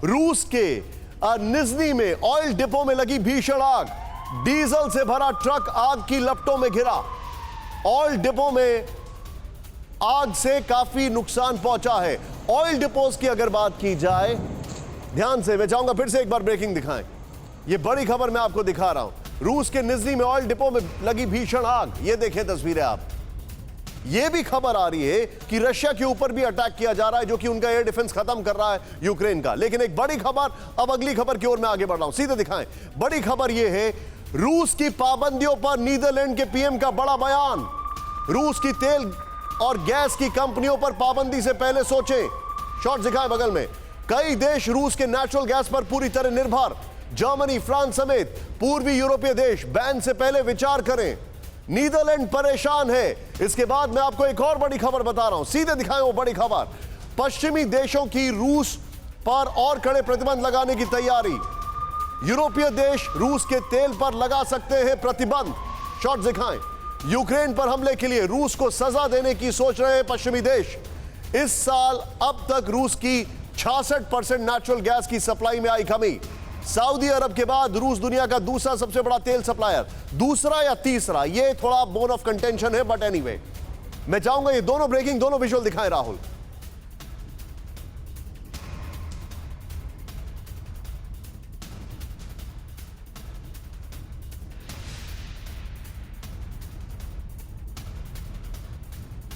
रूस के निजनी में ऑयल डिपो में लगी भीषण आग। डीजल से भरा ट्रक आग की लपटों में घिरा। ऑयल डिपो में आग से काफी नुकसान पहुंचा है। ऑयल डिपोज की अगर बात की जाए, ध्यान से, मैं चाहूंगा फिर से एक बार ब्रेकिंग दिखाएं। यह बड़ी खबर मैं आपको दिखा रहा हूं। रूस के निजनी में ऑयल डिपो में लगी भीषण आग। यह देखें तस्वीरें आप। यह भी खबर आ रही है कि रशिया के ऊपर भी अटैक किया जा रहा है, जो कि उनका एयर डिफेंस खत्म कर रहा है यूक्रेन का। लेकिन एक बड़ी खबर, अब अगली खबर की ओर मैं आगे बढ़ रहा हूं, सीधे दिखाएं। बड़ी खबर यह है, रूस की पाबंदियों पर नीदरलैंड के पीएम का बड़ा बयान। रूस की तेल और गैस की कंपनियों पर पाबंदी से पहले सोचें। शॉट दिखाएं बगल में। कई देश रूस के नेचुरल गैस पर पूरी तरह निर्भर। जर्मनी, फ्रांस समेत पूर्वी यूरोपीय देश बैन से पहले विचार करें। नीदरलैंड परेशान है। इसके बाद मैं आपको एक और बड़ी खबर बता रहा हूं, सीधे दिखाएं वो बड़ी खबर। पश्चिमी देशों की रूस पर और कड़े प्रतिबंध लगाने की तैयारी। यूरोपीय देश रूस के तेल पर लगा सकते हैं प्रतिबंध। शॉट दिखाएं। यूक्रेन पर हमले के लिए रूस को सजा देने की सोच रहे हैं पश्चिमी देश। इस साल अब तक रूस की 66% नेचुरल गैस की सप्लाई में आई कमी। सऊदी अरब के बाद रूस दुनिया का दूसरा सबसे बड़ा तेल सप्लायर, दूसरा या तीसरा, ये थोड़ा बोन ऑफ कंटेंशन है, बट एनीवे मैं चाहूंगा ये दोनों ब्रेकिंग, दोनों विजुअल दिखाएं राहुल।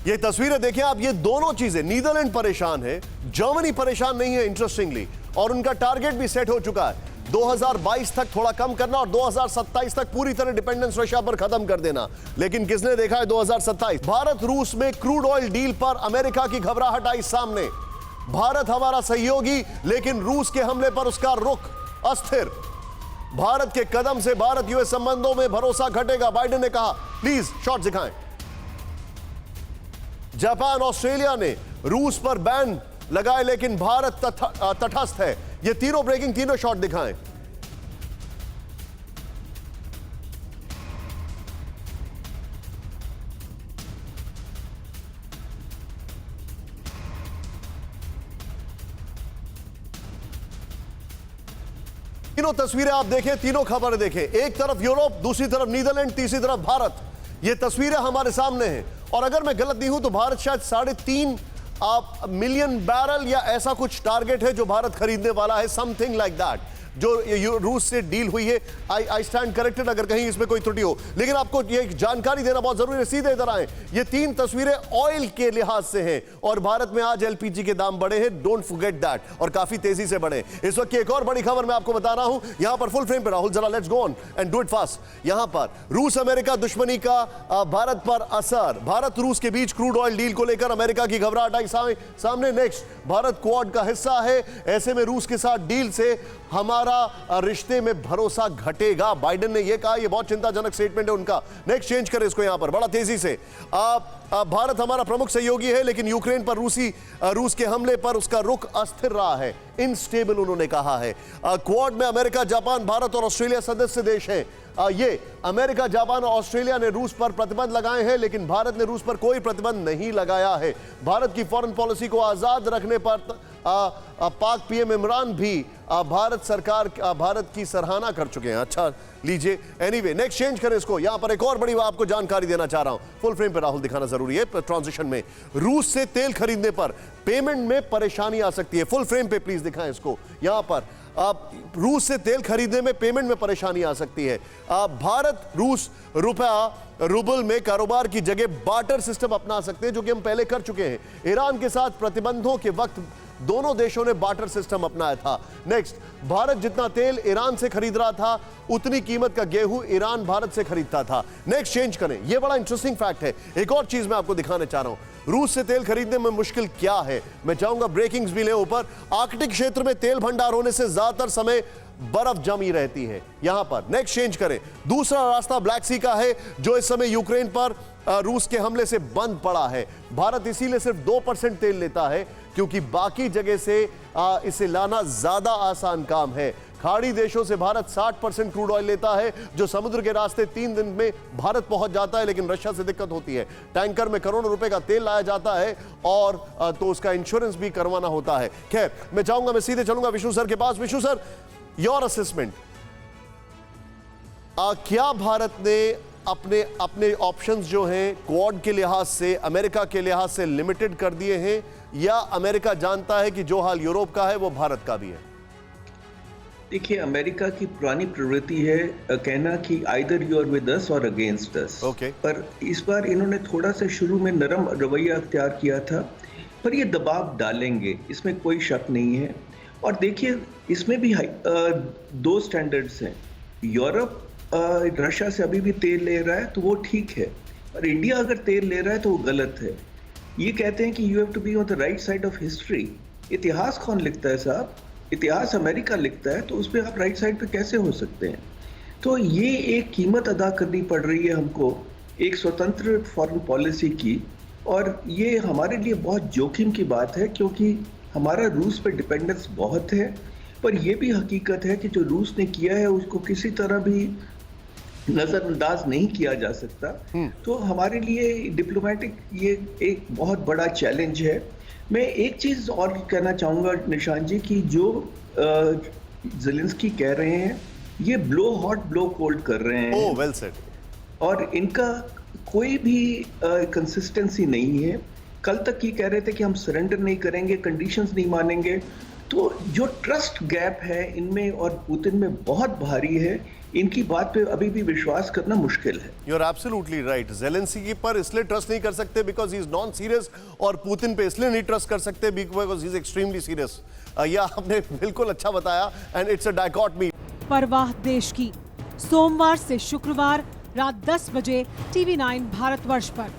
ये तस्वीरें देखें आप। ये दोनों चीजें, नीदरलैंड परेशान है, जर्मनी परेशान नहीं है इंटरेस्टिंगली, और उनका टारगेट भी सेट हो चुका है 2022 तक थोड़ा कम करना और 2027 तक पूरी तरह डिपेंडेंस रशिया पर खत्म कर देना। लेकिन किसने देखा है 2027? भारत रूस में क्रूड ऑयल डील पर अमेरिका की घबराहट आई सामने। भारत हमारा सहयोगी, लेकिन रूस के हमले पर उसका रुख अस्थिर। भारत के कदम से भारत यूएस संबंधों में भरोसा घटेगा, बाइडेन ने कहा। प्लीज शॉट दिखाएं। जापान, ऑस्ट्रेलिया ने रूस पर बैन लगाए, लेकिन भारत तटस्थ है। ये तीनों ब्रेकिंग, तीनों शॉट दिखाएं। तीनों तस्वीरें आप देखें, तीनों खबरें देखें। एक तरफ यूरोप, दूसरी तरफ नीदरलैंड, तीसरी तरफ भारत। ये तस्वीरें हमारे सामने हैं। और अगर मैं गलत नहीं हूं तो भारत शायद 3.5 मिलियन बैरल या ऐसा कुछ टारगेट है जो भारत खरीदने वाला है, समथिंग लाइक दैट, जो रूस से डील हुई है। आई स्टैंड करेक्टेड अगर कहीं इसमें कोई त्रुटि हो, लेकिन आपको ये जानकारी देना बहुत जरूरी है। सीधे इधर आए। ये तीन तस्वीरें ऑयल के लिहाज से हैं, और भारत में आज एलपीजी के दाम बढ़े हैं, डोंट फॉरगेट दैट, और काफी तेजी से बढ़े। इस वक्त की एक और बड़ी खबर मैं आपको बता रहा हूं, यहां पर फुल फ्रेम पे राहुल, जरा let's go on and do it fast. यहां पर रूस अमेरिका दुश्मनी का भारत पर असर। भारत रूस के बीच क्रूड ऑयल डील को लेकर अमेरिका की घबराहट आई सामने। नेक्स्ट, भारत क्वाड का हिस्सा है, ऐसे में रूस के साथ डील से हमारा रिश्ते में भरोसा घटेगा, बाइडेन ने यह कहा। यह बहुत चिंताजनक स्टेटमेंट है उनका। नेक्स्ट चेंज करें इसको यहां पर बड़ा तेजी से। भारत हमारा प्रमुख सहयोगी है, लेकिन यूक्रेन पर रूस के हमले पर उसका रुख अस्थिर रहा है, इनस्टेबल उन्होंने कहा है। क्वाड में अमेरिका, जापान, भारत और ऑस्ट्रेलिया सदस्य देश हैं। ये अमेरिका, जापान और ऑस्ट्रेलिया ने रूस पर प्रतिबंध लगाए हैं, लेकिन भारत ने रूस पर कोई प्रतिबंध नहीं लगाया है। भारत की फॉरेन पॉलिसी को आजाद रखने पर पाक पीएम इमरान भी भारत की सराहना कर चुके हैं। अच्छा लीजिए, एनीवे नेक्स्ट चेंज करें इसको। यहां पर एक और बड़ी आपको जानकारी देना चाह रहा हूं, फुल फ्रेम पे राहुल दिखाना जरूरी है। ट्रांजिशन में रूस से तेल खरीदने पर पेमेंट में परेशानी आ सकती है। फुल फ्रेम पे प्लीज दिखाएं इसको। यहां पर रूस से तेल खरीदने में पेमेंट में परेशानी आ सकती है। भारत रूस रुपया रूबल में कारोबार की जगह बार्टर सिस्टम अपना सकते हैं, जो कि हम पहले कर चुके हैं। ईरान के साथ प्रतिबंधों के वक्त दोनों देशों ने बार्टर सिस्टम अपनाया था। नेक्स्ट, भारत जितना तेल ईरान से खरीद रहा था, उतनी कीमत का गेहूं ईरान भारत से खरीदता था। नेक्स्ट चेंज करें। यह बड़ा इंटरेस्टिंग फैक्ट है। एक और चीज मैं आपको दिखाना चाह रहा हूं, रूस से तेल खरीदने में मुश्किल क्या है। मैं चाहूंगा ब्रेकिंग्स भी लें ऊपर। आर्कटिक क्षेत्र में तेल भंडार होने से ज्यादातर समय बर्फ जमी रहती है यहां पर। नेक्स्ट चेंज करें। दूसरा रास्ता ब्लैक सी का है, जो इस समय यूक्रेन पर रूस के हमले से बंद पड़ा है। भारत इसीलिए सिर्फ 2% तेल लेता है, क्योंकि बाकी जगह से इसे लाना ज्यादा आसान काम है। खाड़ी देशों से भारत 60% क्रूड ऑयल लेता है, जो समुद्र के रास्ते 3 दिन में भारत पहुंच जाता है, लेकिन रशिया से दिक्कत होती है। टैंकर में करोड़ों रुपए का तेल लाया जाता है और तो उसका इंश्योरेंस भी करवाना होता है। खैर, मैं सीधे चलूंगा विष्णु सर के पास। विष्णु सर, योर असेसमेंट, क्या भारत ने अपने अपने ऑप्शंस जो हैं क्वाड के लिहाज से, अमेरिका के लिहाज से लिमिटेड कर दिए हैं, या अमेरिका जानता है कि जो हाल यूरोप का है वो भारत का भी है? देखिए, अमेरिका की पुरानी प्रवृत्ति है कहना कि either you are with us or against अस। पर इस बार इन्होंने थोड़ा सा शुरू में नरम रवैया अख्तियार किया था, पर ये दबाव डालेंगे, इसमें कोई शक नहीं है। और देखिए, इसमें भी दो स्टैंडर्ड्स हैं। यूरोप रशिया से अभी भी तेल ले रहा है तो वो ठीक है, और इंडिया अगर तेल ले रहा है तो वो गलत है। ये कहते हैं कि you have to be on the right side of history. इतिहास कौन लिखता है साहब? इतिहास अमेरिका लिखता है, तो उस पर आप राइट साइड पे कैसे हो सकते हैं? तो ये एक कीमत अदा करनी पड़ रही है हमको एक स्वतंत्र फॉरेन पॉलिसी की, और ये हमारे लिए बहुत जोखिम की बात है, क्योंकि हमारा रूस पे डिपेंडेंस बहुत है। पर यह भी हकीकत है कि जो रूस ने किया है उसको किसी तरह भी नजरअंदाज नहीं किया जा सकता। तो हमारे लिए डिप्लोमेटिक ये एक बहुत बड़ा चैलेंज है। मैं एक चीज और कहना चाहूंगा निशान जी, की जो ज़ेलेंस्की कह रहे हैं ये ब्लो हॉट ब्लो कोल्ड कर रहे हैं। ओह, वेल सेड। और इनका कोई भी कंसिस्टेंसी नहीं है। कल तक ये कह रहे थे कि हम सरेंडर नहीं करेंगे, कंडीशंस नहीं मानेंगे। तो जो ट्रस्ट गैप है इनमें और पुतिन में बहुत भारी है। इनकी बात पे अभी भी विश्वास करना मुश्किल है। You are absolutely right. Zelensky पर इसलिए ट्रस्ट नहीं कर सकते because he is non serious, और पुतिन पे इसलिए नहीं ट्रस्ट कर सकते because he is extremely serious. यह आपने बिल्कुल अच्छा बताया, एंड इट्स अ डायकॉटमी। परवाह देश की, सोमवार से शुक्रवार रात 10 बजे TV9 भारतवर्ष पर।